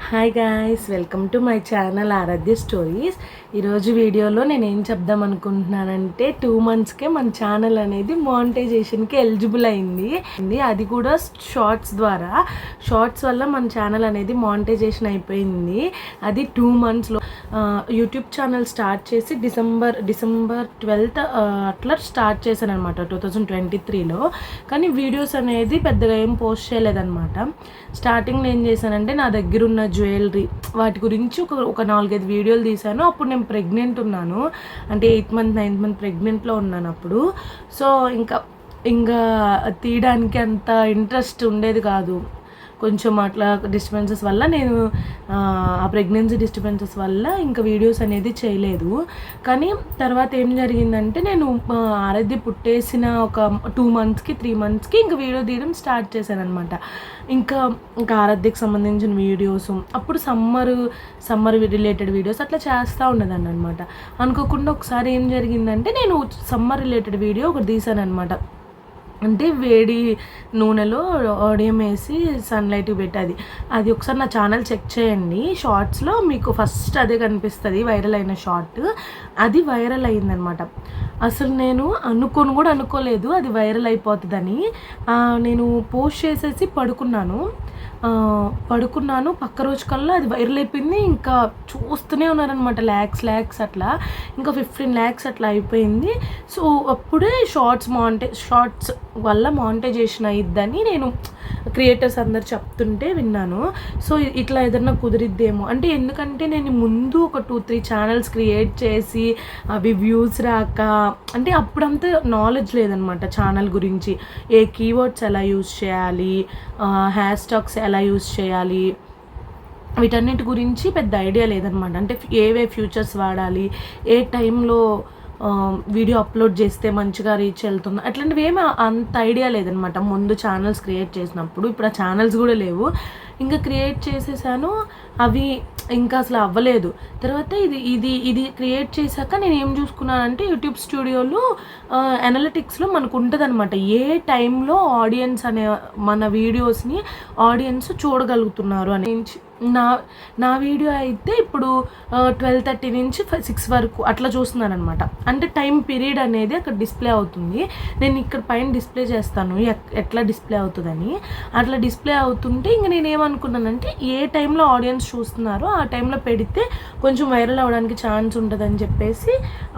Hi guys, welcome to my channel Aaradhya stories. ఈరోజు వీడియోలో నేను ఏం చెప్దాం అనుకుంటున్నానంటే 2 monthsకే మన ఛానల్ అనేది మానిటైజేషన్కి ఎలిజిబుల్ అయింది. అది కూడా షార్ట్స్ ద్వారా. షార్ట్స్ వల్ల మన ఛానల్ అనేది మానిటైజేషన్ అయిపోయింది. అది 2 monthsలో యూట్యూబ్ ఛానల్ స్టార్ట్ చేసి డిసెంబర్ 12th అట్లా స్టార్ట్ చేశాను అనమాట 2023లో. కానీ వీడియోస్ అనేది పెద్దగా ఏం పోస్ట్ చేయలేదన్నమాట. స్టార్టింగ్లో ఏం చేశానంటే నా దగ్గర ఉన్న జ్యువెలరీ వాటి గురించి ఒక 4-5 వీడియోలు తీశాను. అప్పుడు నేను ప్రెగ్నెంట్ ఉన్నాను, అంటే 8th month 9th month ప్రెగ్నెంట్లో ఉన్నాను అప్పుడు. సో ఇంకా తీయడానికి అంత ఇంట్రెస్ట్ ఉండేది కాదు. కొంచెం అట్లా డిస్టర్బెన్సెస్ వల్ల నేను ఆ ప్రెగ్నెన్సీ డిస్టర్బెన్సెస్ వల్ల ఇంకా వీడియోస్ అనేది చేయలేదు. కానీ తర్వాత ఏం జరిగిందంటే నేను ఆరాధ్య పుట్టేసిన ఒక 2 monthsకి 3 monthsకి ఇంకా వీడియో తీయడం స్టార్ట్ చేశాను అనమాట. ఇంకా ఆరాధ్యకి సంబంధించిన వీడియోస్ అప్పుడు సమ్మర్ రిలేటెడ్ వీడియోస్ అట్లా చేస్తూ ఉండేదాన్ని అనమాట. అనుకోకుండా ఒకసారి ఏం జరిగిందంటే నేను సమ్మర్ రిలేటెడ్ వీడియో ఒకటి తీశాను అనమాట. అంటే వేడి నూనెలో ఆడియం వేసి సన్లైట్ పెట్టేది. అది ఒకసారి నా ఛానల్ చెక్ చేయండి. షార్ట్స్లో మీకు ఫస్ట్ అదే కనిపిస్తుంది, వైరల్ అయిన షార్ట్. అది వైరల్ అయిందనమాట. అసలు నేను అనుకోలేదు అది వైరల్ అయిపోతుందని. నేను పోస్ట్ చేసేసి పడుకున్నాను. పక్క రోజు కల్లా అది వైరల్ అయిపోయింది. ఇంకా చూస్తూనే ఉన్నారనమాట, ల్యాక్స్ అట్లా. ఇంకా 15 lakhs అట్లా అయిపోయింది. సో అప్పుడే షార్ట్స్ వల్ల మానిటైజేషన్ అయ్యిద్దని నేను క్రియేటర్స్ అందరు చెప్తుంటే విన్నాను. సో ఇట్లా ఏదన్నా కుదిరిద్దేమో అంటే, ఎందుకంటే నేను ముందు ఒక 2-3 ఛానల్స్ క్రియేట్ చేసి అవి వ్యూస్ రాక, అంటే అప్పుడంతా నాలెడ్జ్ లేదనమాట ఛానల్ గురించి. ఏ కీవర్డ్స్ ఎలా యూజ్ చేయాలి, హ్యాష్ ట్యాగ్స్ ఎలా యూజ్ చేయాలి, వీటన్నిటి గురించి పెద్ద ఐడియా లేదనమాట. అంటే ఏవే ఫ్యూచర్స్ వాడాలి, ఏ టైంలో వీడియో అప్లోడ్ చేస్తే మంచిగా రీచ్ వెళ్తుంది, అట్లాంటివి ఏమీ అంత ఐడియా లేదనమాట ముందు ఛానల్స్ క్రియేట్ చేసినప్పుడు. ఇప్పుడు ఆ ఛానల్స్ కూడా లేవు. ఇంకా క్రియేట్ చేసేసాను, అవి ఇంకా అసలు అవ్వలేదు. తర్వాత ఇది క్రియేట్ చేశాక నేను ఏం చూసుకున్నానంటే యూట్యూబ్ స్టూడియోలో అనలిటిక్స్లో మనకు ఉంటుంది అనమాట, ఏ టైంలో ఆడియన్స్ అనే మన వీడియోస్ని ఆడియన్స్ చూడగలుగుతున్నారు అని. నా వీడియో అయితే ఇప్పుడు 12:30 నుంచి 6 వరకు అట్లా చూస్తున్నాను అనమాట. అంటే టైం పీరియడ్ అనేది అక్కడ డిస్ప్లే అవుతుంది. నేను ఇక్కడ పైన డిస్ప్లే చేస్తాను ఎట్లా డిస్ప్లే అవుతుందని. అట్లా డిస్ప్లే అవుతుంటే ఇంక నేను ఏమనుకున్నానంటే ఏ టైంలో ఆడియన్స్ చూస్తున్నారో ఆ టైంలో పెడితే కొంచెం వైరల్ అవ్వడానికి ఛాన్స్ ఉంటుందని చెప్పేసి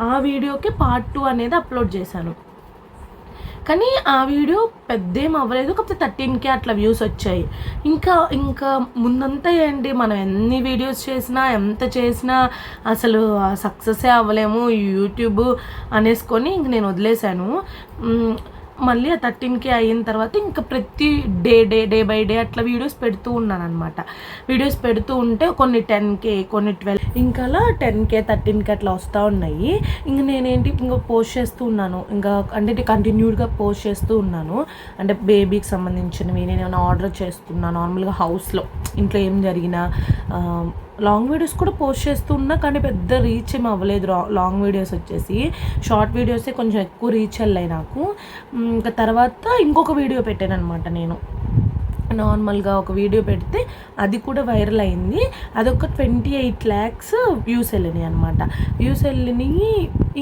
ఆ వీడియోకి part 2 అనేది అప్లోడ్ చేశాను. కానీ ఆ వీడియో పెద్దేం అవ్వలేదు, కాకపోతే 13K అట్లా వ్యూస్ వచ్చాయి. ఇంకా ముందంతా ఏంటి, మనం ఎన్ని వీడియోస్ చేసినా ఎంత చేసినా అసలు సక్సెస్సే అవ్వలేము యూట్యూబ్ అనేసుకొని ఇంక నేను వదిలేశాను. మళ్ళీ ఆ 13K అయిన తర్వాత ఇంకా ప్రతి డే బై డే అట్లా వీడియోస్ పెడుతూ ఉన్నాను అనమాట. వీడియోస్ పెడుతూ ఉంటే కొన్ని 10K, కొన్ని 12, ఇంకా అలా 10K 13K అట్లా వస్తూ ఉన్నాయి. ఇంక నేనేంటి ఇంకా పోస్ట్ చేస్తూ ఉన్నాను, ఇంకా అంటే కంటిన్యూడ్గా పోస్ట్ చేస్తూ ఉన్నాను. అంటే బేబీకి సంబంధించినవి నేను ఆర్డర్ చేసుకున్నాను. నార్మల్గా హౌస్లో ఇంట్లో ఏం జరిగినా లాంగ్ వీడియోస్ కూడా పోస్ట్ చేస్తూ ఉన్నా, కానీ పెద్ద రీచ్ ఏమి అవ్వలేదు. లాంగ్ వీడియోస్ వచ్చేసి షార్ట్ వీడియోసే కొంచెం ఎక్కువ రీచ్ వెళ్ళాయి నాకు. ఇంకా తర్వాత ఇంకొక వీడియో పెట్టాను అనమాట. నేను నార్మల్గా ఒక వీడియో పెడితే అది కూడా వైరల్ అయింది. అదొక 28 lakhs వ్యూస్ వెళ్ళినాయి అనమాట. వ్యూస్ వెళ్ళినాయి.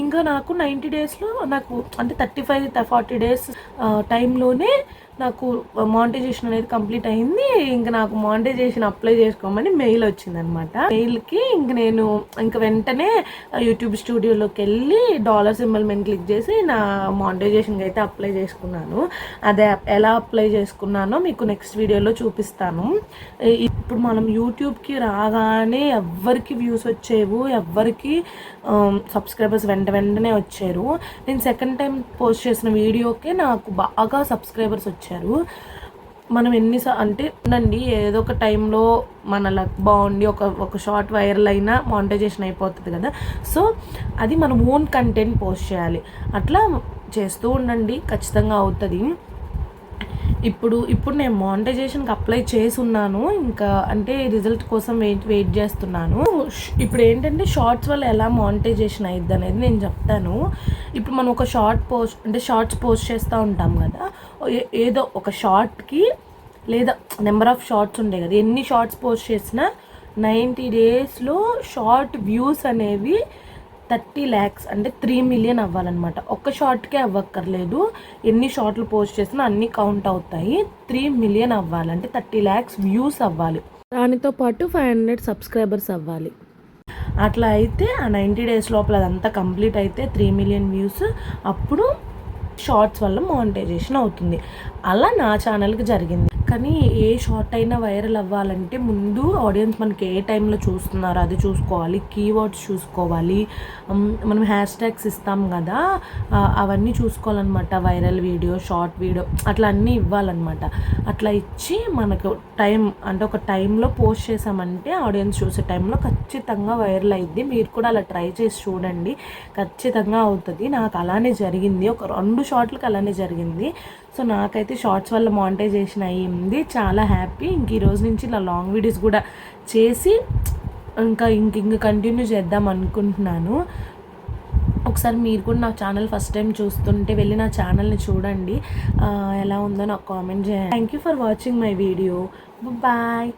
ఇంకా నాకు 90 daysలో నాకు అంటే 35-40 days టైంలోనే నాకు మానిటైజేషన్ అనేది కంప్లీట్ అయింది. ఇంకా నాకు మానిటైజేషన్ అప్లై చేసుకోమని మెయిల్ వచ్చిందనమాట. మెయిల్కి నేను వెంటనే యూట్యూబ్ స్టూడియోలోకి వెళ్ళి $సింబల్ మీద క్లిక్ చేసి నా మానిటైజేషన్కి అయితే అప్లై చేసుకున్నాను. అదే ఎలా అప్లై చేసుకున్నానో మీకు నెక్స్ట్ వీడియోలో చూపిస్తాను. ఇప్పుడు మనం యూట్యూబ్కి రాగానే ఎవ్వరికి వ్యూస్ వచ్చేవు, ఎవ్వరికి సబ్స్క్రైబర్స్ వెంటనే వచ్చారు. నేను సెకండ్ టైం పోస్ట్ చేసిన వీడియోకే నాకు బాగా సబ్స్క్రైబర్స్ వచ్చారు. మనం అంటే ఉండండి, ఏదో ఒక టైంలో మన లక్ బాగుండి ఒక షార్ట్ వైరల్ అయినా మానిటైజేషన్ అయిపోతుంది కదా. సో అది మనం ఓన్ కంటెంట్ పోస్ట్ చేయాలి. అట్లా చేస్తూ ఉండండి, ఖచ్చితంగా అవుతుంది. ఇప్పుడు నేను మానిటైజేషన్కి అప్లై చేసి ఉన్నాను. ఇంకా అంటే రిజల్ట్ కోసం వెయిట్ చేస్తున్నాను. ఇప్పుడు ఏంటంటే షార్ట్స్ వల్ల ఎలా మానిటైజేషన్ అయ్యిద్ది అనేది నేను చెప్తాను. ఇప్పుడు మనం ఒక షార్ట్స్ పోస్ట్ చేస్తూ ఉంటాం కదా, ఏదో ఒక షార్ట్కి లేదా నెంబర్ ఆఫ్ షార్ట్స్ ఉంటాయి కదా, ఎన్ని షార్ట్స్ పోస్ట్ చేసినా 90 డేస్లో షార్ట్ వ్యూస్ అనేవి 30 lakhs అంటే 3 million అవ్వాలన్నమాట. ఒక్క షార్ట్కే అవ్వక్కర్లేదు, ఎన్ని షార్ట్లు పోస్ట్ చేసినా అన్నీ కౌంట్ అవుతాయి. 3 million అవ్వాలి అంటే 30 lakhs వ్యూస్ అవ్వాలి, దానితో పాటు 500 సబ్స్క్రైబర్స్ అవ్వాలి. అట్లా అయితే ఆ 90 days లోపల అదంతా కంప్లీట్ అయితే 3 million వ్యూస్, అప్పుడు షార్ట్స్ వల్ల మానిటైజేషన్ అవుతుంది. అలా నా ఛానల్కి జరిగింది. కానీ ఏ షార్ట్ అయినా వైరల్ అవ్వాలంటే ముందు ఆడియన్స్ మనకి ఏ టైంలో చూస్తున్నారో అది చూసుకోవాలి, కీవర్డ్స్ చూసుకోవాలి, మనం హ్యాష్ ట్యాగ్స్ ఇస్తాం కదా అవన్నీ చూసుకోవాలన్నమాట. వైరల్ వీడియో, షార్ట్ వీడియో అట్లా అన్నీ ఇవ్వాలన్నమాట. అట్లా ఇచ్చి మనకు టైం అంటే ఒక టైంలో పోస్ట్ చేసామంటే ఆడియన్స్ చూసే టైంలో ఖచ్చితంగా వైరల్ అయ్యిద్ది. మీరు కూడా అలా ట్రై చేసి చూడండి, ఖచ్చితంగా అవుతుంది. నాకు అలానే జరిగింది, ఒక 2 షార్ట్లకు అలానే జరిగింది. సో నాకైతే షార్ట్స్ వల్ల మానిటైజేషన్ అయ్యింది, చాలా హ్యాపీ. ఇంక ఈ రోజు నుంచి ఇలా లాంగ్ వీడియోస్ కూడా చేసి ఇంక కంటిన్యూ చేద్దాం అనుకుంటున్నాను. ఒకసారి మీరు కూడా నా ఛానల్ ఫస్ట్ టైం చూస్తుంటే వెళ్ళి నా ఛానల్ని చూడండి, ఎలా ఉందో నాకు కామెంట్ చేయండి. Thank you for watching my video. Bye.